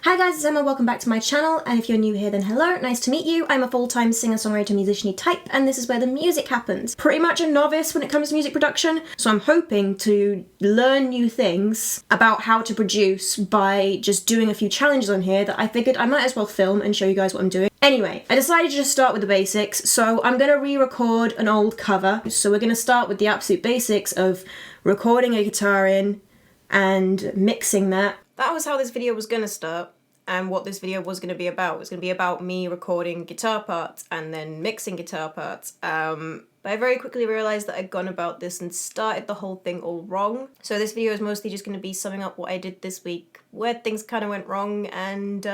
Hi guys, it's Emma, welcome back to my channel, and if you're new here then hello, nice to meet you. I'm a full-time singer-songwriter musician-y type, and this is where the music happens. Pretty much a novice when it comes to music production, so I'm hoping to learn new things about how to produce by just doing a few challenges on here that I figured I might as well film and show you guys what I'm doing. Anyway, I decided to just start with the basics, so I'm gonna re-record an old cover. So we're gonna start with the absolute basics of recording a guitar in and mixing that. That was how this video was gonna start, and what this video was gonna be about. It was gonna be about me recording guitar parts and then mixing guitar parts. But I very quickly realised that I'd gone about this and started the whole thing all wrong. So this video is mostly just gonna be summing up what I did this week, where things kind of went wrong, and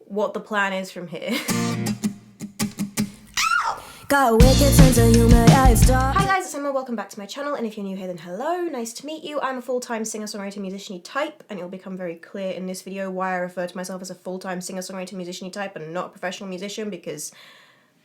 what the plan is from here. Got a wicked sense of humor, yeah, it's dark. Hi guys, it's Emma, welcome back to my channel, and if you're new here then hello, nice to meet you. I'm a full-time singer-songwriter musician-y type, and it'll become very clear in this video why I refer to myself as a full-time singer-songwriter musician-y type and not a professional musician, because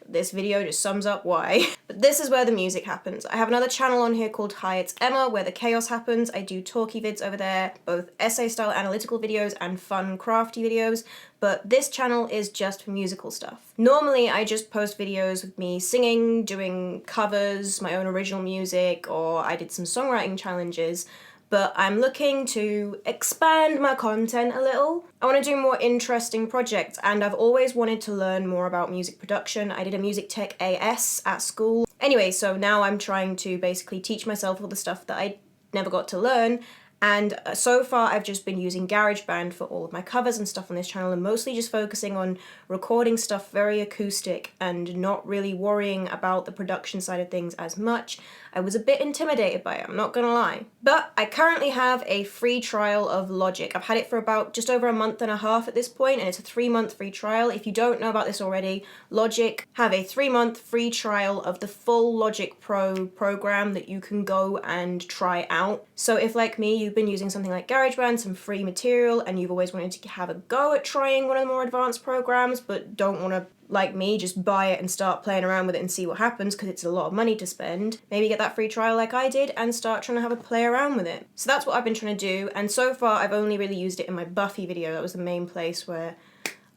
this video just sums up why. But this is where the music happens. I have another channel on here called Hi It's Emma, where the chaos happens. I do talky vids over there, both essay-style analytical videos and fun crafty videos, but this channel is just for musical stuff. Normally I just post videos of me singing, doing covers, my own original music, or I did some songwriting challenges, but I'm looking to expand my content a little. I want to do more interesting projects, and I've always wanted to learn more about music production. I did a music tech AS at school. Anyway, so now I'm trying to basically teach myself all the stuff that I never got to learn, and so far I've just been using GarageBand for all of my covers and stuff on this channel, and mostly just focusing on recording stuff very acoustic and not really worrying about the production side of things as much. I was a bit intimidated by it, I'm not gonna lie. But I currently have a free trial of Logic. I've had it for about just over a month and a half at this point, and it's a 3-month free trial. If you don't know about this already, Logic have a 3-month free trial of the full Logic Pro program that you can go and try out. So if, like me, you've been using something like GarageBand, some free material, and you've always wanted to have a go at trying one of the more advanced programs, but don't want to, like me, just buy it and start playing around with it and see what happens because it's a lot of money to spend, maybe get that free trial like I did and start trying to have a play around with it. So that's what I've been trying to do, and so far I've only really used it in my Buffy video. That was the main place where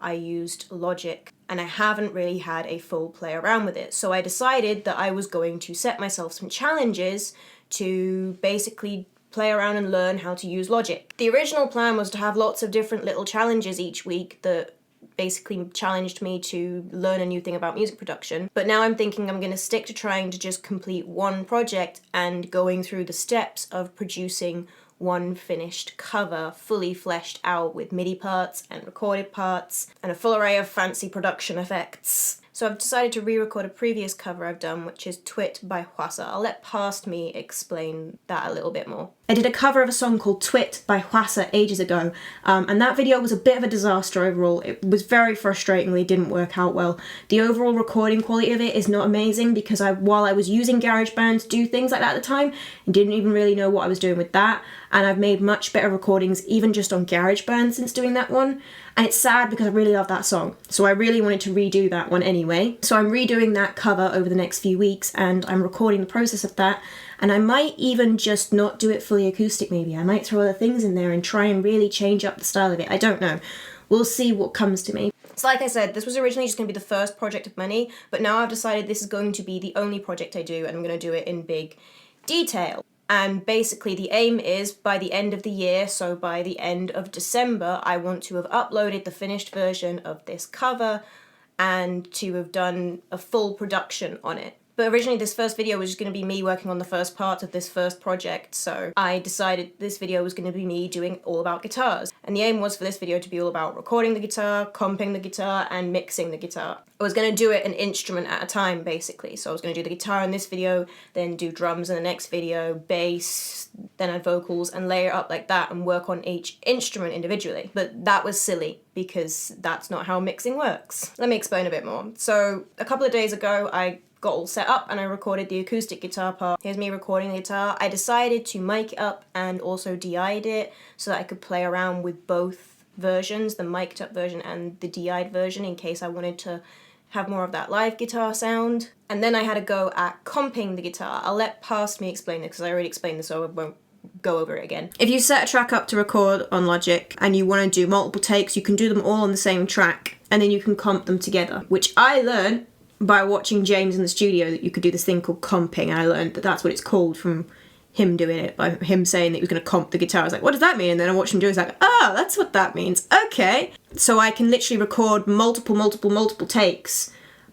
I used Logic, and I haven't really had a full play around with it. So I decided that I was going to set myself some challenges to basically play around and learn how to use Logic. The original plan was to have lots of different little challenges each week that basically challenged me to learn a new thing about music production, but now I'm thinking I'm going to stick to trying to just complete one project and going through the steps of producing one finished cover, fully fleshed out with MIDI parts and recorded parts and a full array of fancy production effects. So I've decided to re-record a previous cover I've done, which is Twit by Hwasa. I'll let Past Me explain that a little bit more. I did a cover of a song called Twit by Hwasa ages ago, and that video was a bit of a disaster overall. It was very frustratingly didn't work out well. The overall recording quality of it is not amazing because while I was using GarageBand to do things like that at the time, I didn't even really know what I was doing with that, and I've made much better recordings even just on GarageBand since doing that one. And it's sad because I really love that song, so I really wanted to redo that one anyway. So I'm redoing that cover over the next few weeks, and I'm recording the process of that, and I might even just not do it fully acoustic maybe. I might throw other things in there and try and really change up the style of it. I don't know. We'll see what comes to me. So like I said, this was originally just going to be the first project of many, but now I've decided this is going to be the only project I do, and I'm going to do it in big detail. And basically the aim is by the end of the year, so by the end of December, I want to have uploaded the finished version of this cover and to have done a full production on it. But originally this first video was just going to be me working on the first part of this first project, so I decided this video was going to be me doing all about guitars. And the aim was for this video to be all about recording the guitar, comping the guitar, and mixing the guitar. I was going to do it an instrument at a time, basically. So I was going to do the guitar in this video, then do drums in the next video, bass, then add vocals, and layer it up like that and work on each instrument individually. But that was silly, because that's not how mixing works. Let me explain a bit more. So a couple of days ago, I got all set up and I recorded the acoustic guitar part. Here's me recording the guitar. I decided to mic it up and also de-eyed it so that I could play around with both versions, the mic'd up version and the de-eyed version, in case I wanted to have more of that live guitar sound. And then I had a go at comping the guitar. I'll let Past Me explain it because I already explained this, so I won't go over it again. If you set a track up to record on Logic and you want to do multiple takes, you can do them all on the same track and then you can comp them together, which I learned by watching James in the studio, that you could do this thing called comping, and I learned that that's what it's called from him doing it, by him saying that he was going to comp the guitar. I was like, what does that mean? And then I watched him do it, I was like, oh, that's what that means. Okay. So I can literally record multiple takes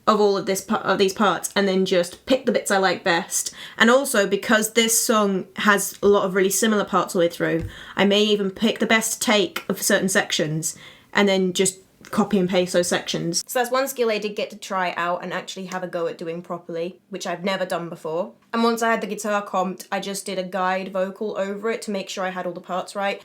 of all of these parts and then just pick the bits I like best. And also, because this song has a lot of really similar parts all the way through, I may even pick the best take of certain sections and then just copy and paste those sections. So that's one skill I did get to try out and actually have a go at doing properly, which I've never done before. And once I had the guitar comped, I just did a guide vocal over it to make sure I had all the parts right.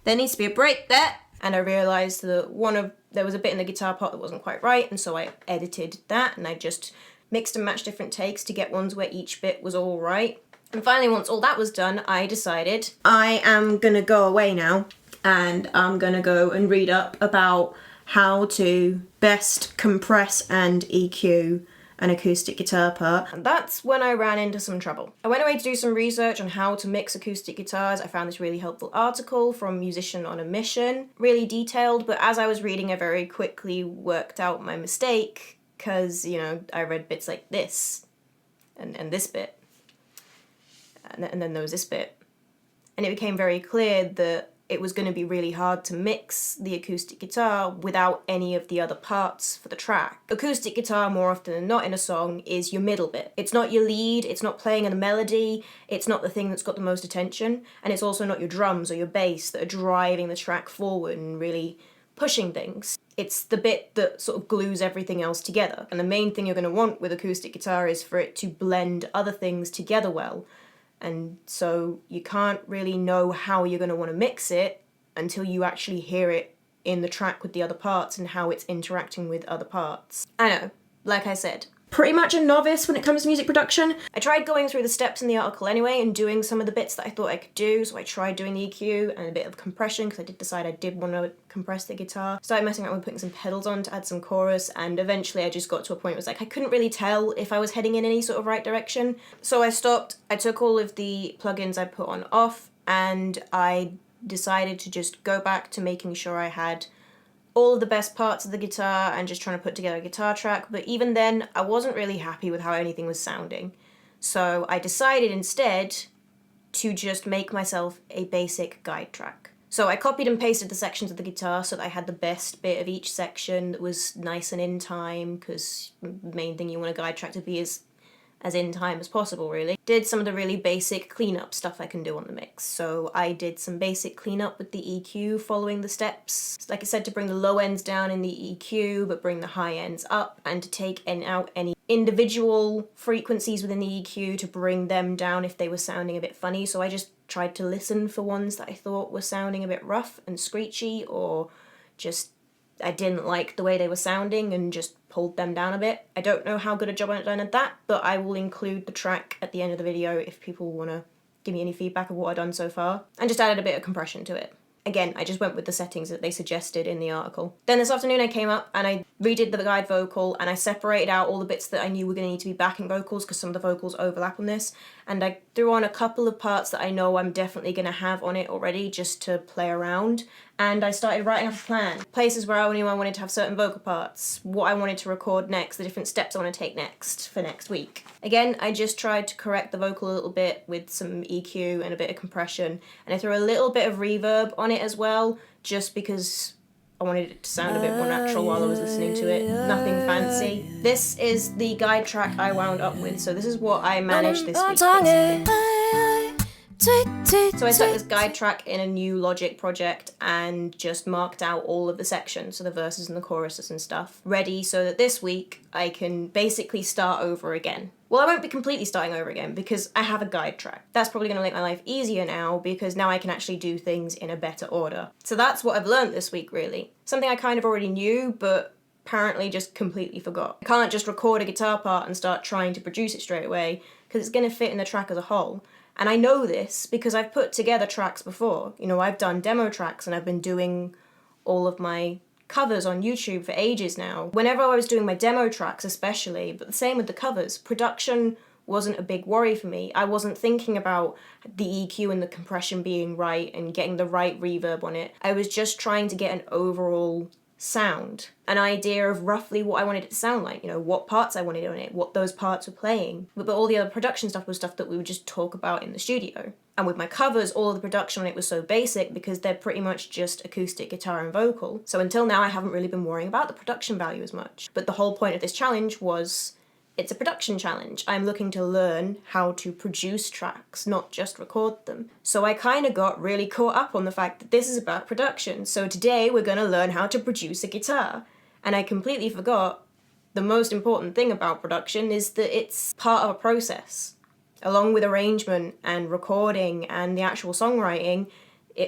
There needs to be a break there. And I realised that there was a bit in the guitar part that wasn't quite right, and so I edited that and I just mixed and matched different takes to get ones where each bit was all right. And finally, once all that was done, I decided I am gonna go away now and I'm gonna go and read up about how to best compress and EQ an acoustic guitar part. And that's when I ran into some trouble. I went away to do some research on how to mix acoustic guitars. I found this really helpful article from Musician on a Mission, really detailed, but as I was reading I very quickly worked out my mistake, because, you know, I read bits like this, and this bit, and then there was this bit, and it became very clear that it was going to be really hard to mix the acoustic guitar without any of the other parts for the track. Acoustic guitar, more often than not in a song, is your middle bit. It's not your lead, it's not playing in the melody, it's not the thing that's got the most attention, and it's also not your drums or your bass that are driving the track forward and really pushing things. It's the bit that sort of glues everything else together. And the main thing you're going to want with acoustic guitar is for it to blend other things together well. And so you can't really know how you're going to want to mix it until you actually hear it in the track with the other parts and how it's interacting with other parts. I know, like I said, pretty much a novice when it comes to music production. I tried going through the steps in the article anyway and doing some of the bits that I thought I could do, so I tried doing the EQ and a bit of compression because I did decide I did want to compress the guitar. Started messing around with putting some pedals on to add some chorus, and eventually I just got to a point where it was like I couldn't really tell if I was heading in any sort of right direction. So I stopped, I took all of the plugins I put on off, and I decided to just go back to making sure I had all of the best parts of the guitar and just trying to put together a guitar track, but even then I wasn't really happy with how anything was sounding. So I decided instead to just make myself a basic guide track. So I copied and pasted the sections of the guitar so that I had the best bit of each section that was nice and in time, because the main thing you want a guide track to be is as in time as possible, really. Did some of the really basic cleanup stuff I can do on the mix. So I did some basic cleanup with the EQ following the steps. Like I said, to bring the low ends down in the EQ, but bring the high ends up, and to take out any individual frequencies within the EQ to bring them down if they were sounding a bit funny. So I just tried to listen for ones that I thought were sounding a bit rough and screechy, or just I didn't like the way they were sounding, and just pulled them down a bit. I don't know how good a job I've done at that, but I will include the track at the end of the video if people want to give me any feedback of what I've done so far. And just added a bit of compression to it. Again, I just went with the settings that they suggested in the article. Then this afternoon I came up and I redid the guide vocal, and I separated out all the bits that I knew were going to need to be backing vocals because some of the vocals overlap on this, and I threw on a couple of parts that I know I'm definitely going to have on it already just to play around, and I started writing up a plan. Places where I knew I wanted to have certain vocal parts, what I wanted to record next, the different steps I want to take next for next week. Again, I just tried to correct the vocal a little bit with some EQ and a bit of compression, and I threw a little bit of reverb on it as well, just because I wanted it to sound a bit more natural while I was listening to it. Nothing fancy. This is the guide track I wound up with, so this is what I managed this week, basically. So I stuck this guide track in a new Logic project and just marked out all of the sections, so the verses and the choruses and stuff, ready so that this week I can basically start over again. Well, I won't be completely starting over again because I have a guide track. That's probably going to make my life easier now because now I can actually do things in a better order. So that's what I've learned this week, really. Something I kind of already knew, but apparently just completely forgot. I can't just record a guitar part and start trying to produce it straight away because it's going to fit in the track as a whole. And I know this because I've put together tracks before. You know, I've done demo tracks and I've been doing all of my covers on YouTube for ages now. Whenever I was doing my demo tracks especially, but the same with the covers, production wasn't a big worry for me. I wasn't thinking about the EQ and the compression being right and getting the right reverb on it. I was just trying to get an overall sound, an idea of roughly what I wanted it to sound like, you know, what parts I wanted on it, what those parts were playing. But all the other production stuff was stuff that we would just talk about in the studio. And with my covers, all of the production on it was so basic because they're pretty much just acoustic guitar and vocal. So until now, I haven't really been worrying about the production value as much. But the whole point of this challenge was, it's a production challenge. I'm looking to learn how to produce tracks, not just record them. So I kind of got really caught up on the fact that this is about production. So today we're going to learn how to produce a guitar. And I completely forgot the most important thing about production is that it's part of a process. Along with arrangement and recording and the actual songwriting,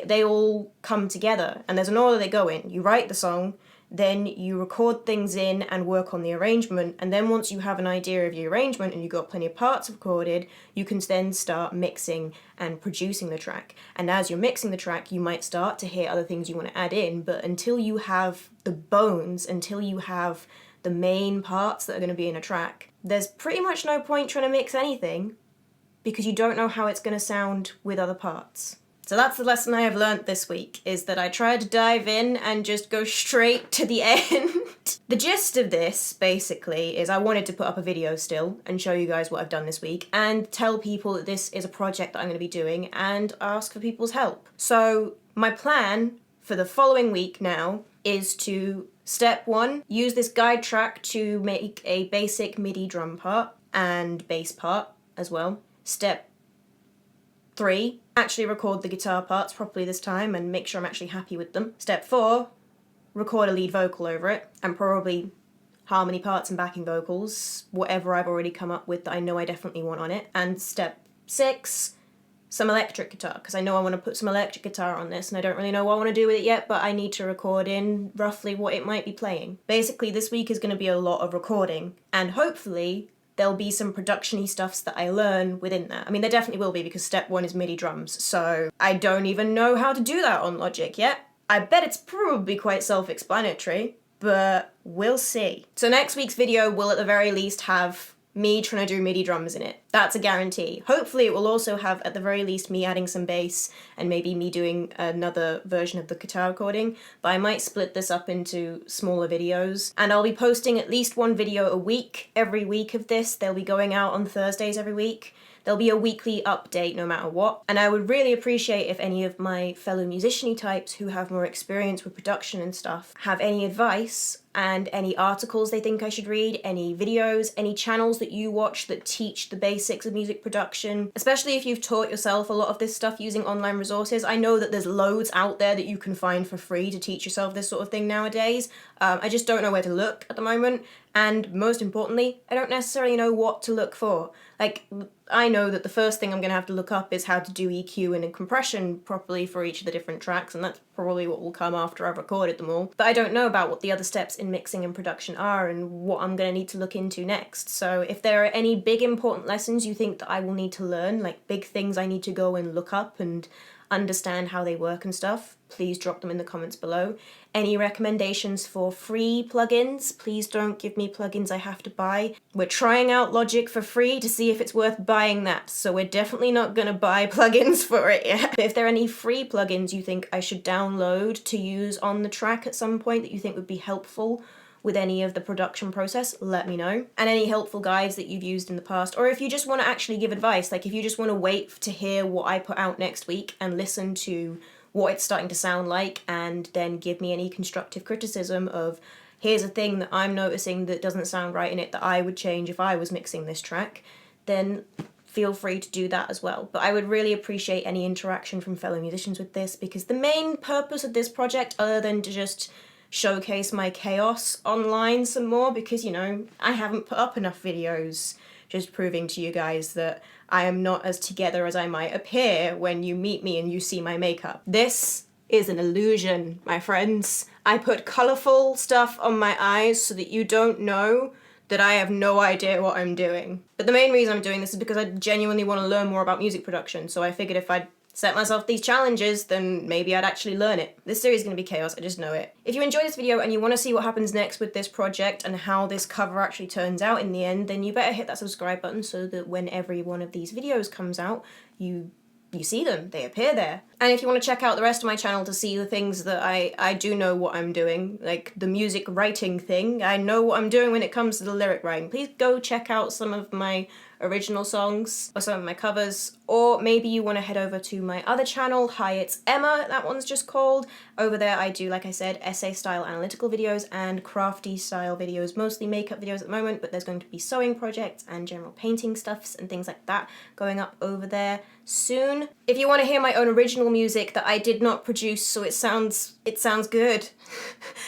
they all come together. And there's an order they go in. You write the song, then you record things in and work on the arrangement, and then once you have an idea of your arrangement and you've got plenty of parts recorded, you can then start mixing and producing the track. And as you're mixing the track, you might start to hear other things you want to add in, but until you have the bones, until you have the main parts that are going to be in a track, there's pretty much no point trying to mix anything because you don't know how it's going to sound with other parts. So that's the lesson I have learnt this week, is that I tried to dive in and just go straight to the end. The gist of this, basically, is I wanted to put up a video still and show you guys what I've done this week and tell people that this is a project that I'm going to be doing and ask for people's help. So my plan for the following week now is to, step 1, use this guide track to make a basic MIDI drum part and bass part as well. Step 3, actually record the guitar parts properly this time and make sure I'm actually happy with them. Step 4, record a lead vocal over it and probably harmony parts and backing vocals, whatever I've already come up with that I know I definitely want on it. And step 6, some electric guitar, because I know I want to put some electric guitar on this and I don't really know what I want to do with it yet, but I need to record in roughly what it might be playing. Basically, this week is going to be a lot of recording, and hopefully there'll be some production-y stuffs that I learn within that. I mean, there definitely will be, because step 1 is MIDI drums, so I don't even know how to do that on Logic yet. I bet it's probably quite self-explanatory, but we'll see. So next week's video will at the very least have me trying to do MIDI drums in it. That's a guarantee. Hopefully it will also have, at the very least, me adding some bass and maybe me doing another version of the guitar recording, but I might split this up into smaller videos. And I'll be posting at least one video a week, every week of this. They'll be going out on Thursdays every week. There'll be a weekly update no matter what. And I would really appreciate if any of my fellow musician-y types who have more experience with production and stuff have any advice and any articles they think I should read, any videos, any channels that you watch that teach the basics of music production, especially if you've taught yourself a lot of this stuff using online resources. I know that there's loads out there that you can find for free to teach yourself this sort of thing nowadays. I just don't know where to look at the moment. And most importantly, I don't necessarily know what to look for. Like, I know that the first thing I'm going to have to look up is how to do EQ and compression properly for each of the different tracks, and that's probably what will come after I've recorded them all. But I don't know about what the other steps in mixing and production are and what I'm going to need to look into next. So if there are any big important lessons you think that I will need to learn, like big things I need to go and look up and understand how they work and stuff, please drop them in the comments below. Any recommendations for free plugins? Please don't give me plugins I have to buy. We're trying out Logic for free to see if it's worth buying that, so we're definitely not gonna buy plugins for it yet. If there are any free plugins you think I should download to use on the track at some point that you think would be helpful with any of the production process, let me know. And any helpful guides that you've used in the past, or if you just want to actually give advice, like if you just want to wait to hear what I put out next week and listen to what it's starting to sound like and then give me any constructive criticism of, here's a thing that I'm noticing that doesn't sound right in it that I would change if I was mixing this track, then feel free to do that as well. But I would really appreciate any interaction from fellow musicians with this, because the main purpose of this project, other than to just showcase my chaos online some more, because, you know, I haven't put up enough videos just proving to you guys that I am not as together as I might appear when you meet me and you see my makeup. This is an illusion, my friends. I put colourful stuff on my eyes so that you don't know that I have no idea what I'm doing. But the main reason I'm doing this is because I genuinely want to learn more about music production, so I figured if I'd set myself these challenges, then maybe I'd actually learn it. This series is going to be chaos, I just know it. If you enjoyed this video and you want to see what happens next with this project and how this cover actually turns out in the end, then you better hit that subscribe button so that when every one of these videos comes out, you see them, they appear there. And if you want to check out the rest of my channel to see the things that I do know what I'm doing, like the music writing thing, I know what I'm doing when it comes to the lyric writing, please go check out some of my original songs or some of my covers, or maybe you want to head over to my other channel, Hi It's Emma, that one's just called. Over there I do, like I said, essay style analytical videos and crafty style videos, mostly makeup videos at the moment, but there's going to be sewing projects and general painting stuffs and things like that going up over there soon. If you want to hear my own original music that I did not produce so it sounds good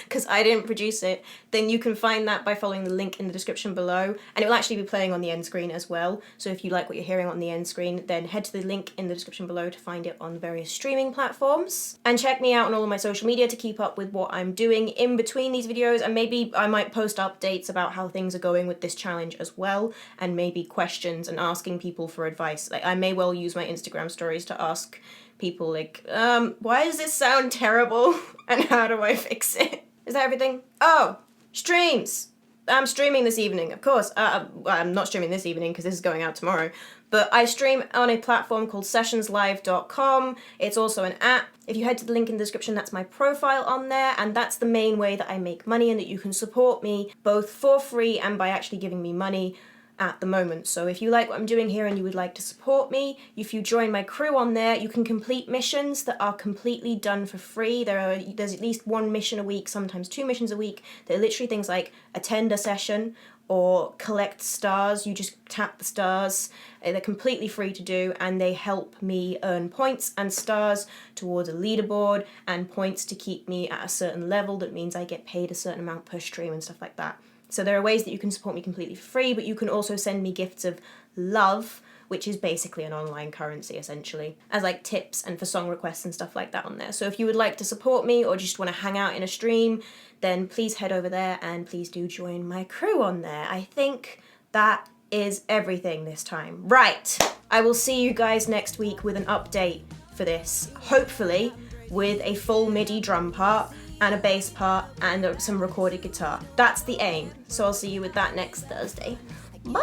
because I didn't produce it, then you can find that by following the link in the description below, and it will actually be playing on the end screen as well. So if you like what you're hearing on the end screen, then head to the link in the description below to find it on various streaming platforms. And check me out on all of my social media to keep up with what I'm doing in between these videos, and maybe I might post updates about how things are going with this challenge as well, and maybe questions and asking people for advice. Like, I may well use my Instagram stories to ask people like, why does this sound terrible and how do I fix it? Is that everything? Oh, streams! I'm streaming this evening, of course. I'm not streaming this evening because this is going out tomorrow, but I stream on a platform called sessionslive.com. It's also an app. If you head to the link in the description, that's my profile on there, and that's the main way that I make money and that you can support me both for free and by actually giving me money at the moment. So if you like what I'm doing here and you would like to support me, if you join my crew on there, you can complete missions that are completely done for free. There's at least one mission a week, sometimes 2 missions a week. They're literally things like attend a session or collect stars. You just tap the stars. They're completely free to do, and they help me earn points and stars towards a leaderboard and points to keep me at a certain level. That means I get paid a certain amount per stream and stuff like that. So there are ways that you can support me completely for free, but you can also send me gifts of love, which is basically an online currency essentially, as like tips and for song requests and stuff like that on there. So if you would like to support me or just want to hang out in a stream, then please head over there and please do join my crew on there. I think that is everything this time. Right, I will see you guys next week with an update for this, hopefully with a full MIDI drum part and a bass part and some recorded guitar. That's the aim. So I'll see you with that next Thursday. Bye!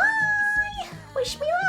Wish me luck!